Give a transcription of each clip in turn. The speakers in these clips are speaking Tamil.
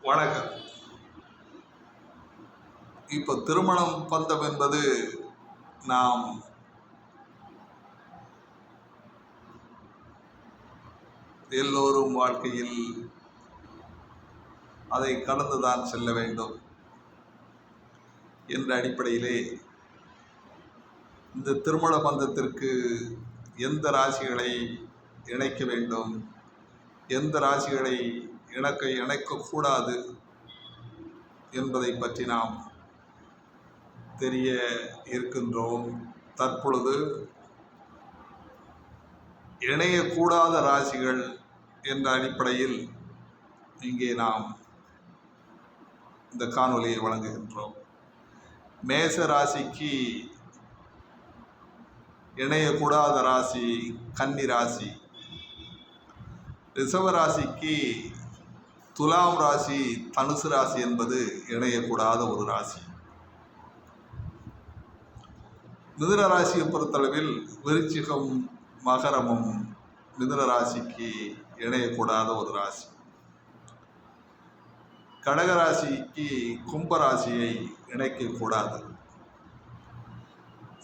வணக்கம். இப்போ திருமணம் பந்தம் என்பது நாம் எல்லோரும் வாழ்க்கையில் அதை கடந்துதான் செல்ல வேண்டும் என்ற அடிப்படையிலே இந்த திருமண பந்தத்திற்கு எந்த ராசிகளை இணைக்க வேண்டும், எந்த ராசிகளை இணைக்கக்கூடாது என்பதை பற்றி நாம் தெரிய இருக்கின்றோம். தற்பொழுது இணையக்கூடாத ராசிகள் என்ற அடிப்படையில் இங்கே நாம் இந்த காணொலியை வழங்குகின்றோம். மேச ராசிக்கு இணையக்கூடாத ராசி கன்னி ராசி, ரிஷப ராசிக்கு துலாம் ராசி, தனுசு ராசி என்பது இணையக்கூடாத ஒரு ராசி. மிதுன ராசியை பொறுத்தளவில் விருச்சிகம் மகரமும் மிதுன ராசிக்கு இணையக்கூடாத ஒரு ராசி. கடகராசிக்கு கும்பராசியை இணைக்கக்கூடாது.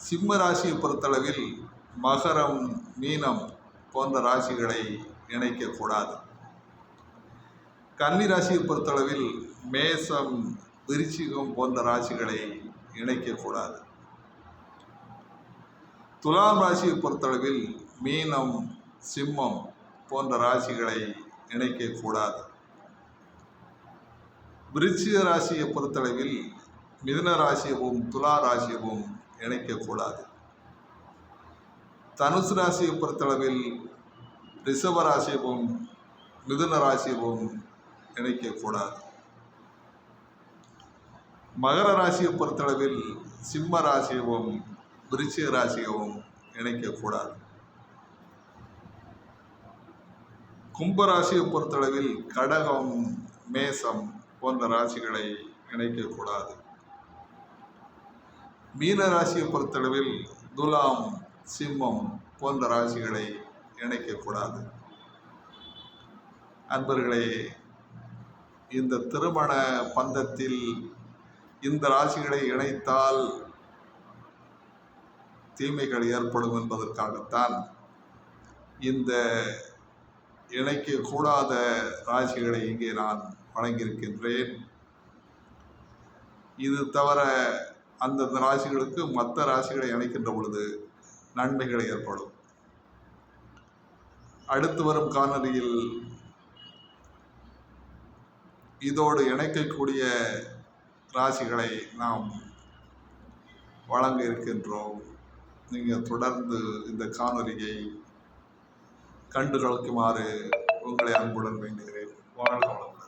சிம்ம ராசியை பொறுத்தளவில் மகரம் மீனம் போன்ற ராசிகளை இணைக்கக்கூடாது. கன்னி ராசியை பொறுத்தளவில் மேசம் விருச்சிகம் போன்ற ராசிகளை இணைக்கக்கூடாது. துலாம் ராசியை பொறுத்தளவில் மீனம் சிம்மம் போன்ற ராசிகளை இணைக்கக்கூடாது. விருச்சிக ராசியை பொறுத்தளவில் மிதுன ராசியவும் துலா ராசியவும் இணைக்கக்கூடாது. தனுசு ராசியை பொறுத்தளவில் ரிஷப ராசியவும் மிதுன ராசியவும் இணைக்கக்கூடாது. மகர ராசியை பொறுத்தளவில் சிம்ம ராசியவும் விருச்சிக ராசியவும் இணைக்கக்கூடாது. கும்பராசியை பொறுத்தளவில் கடகம் மேசம் போன்ற ராசிகளை இணைக்கக்கூடாது. மீன ராசியை பொறுத்தளவில் துலாம் சிம்மம் போன்ற ராசிகளை இணைக்கக்கூடாது. அன்பர்களே, இந்த திருமண பந்தத்தில் இந்த ராசிகளை இணைத்தால் தீமைகள் ஏற்படும் என்பதற்காகத்தான் இந்த இணைக்கக்கூடாத ராசிகளை இங்கே நான் வழங்கியிருக்கின்றேன். இது தவிர அந்தந்த ராசிகளுக்கு மற்ற ராசிகளை இணைக்கின்ற பொழுது நன்மைகள் ஏற்படும். அடுத்து வரும் காணொலியில் இதோடு இணைக்கக்கூடிய ராசிகளை நாம் வழங்க இருக்கின்றோம். நீங்கள் தொடர்ந்து இந்த காணொலியை கண்டுகளிக்குமாறு உங்களை அன்புடன் வேண்டுகிறேன். வாழ்க வளமுடன்.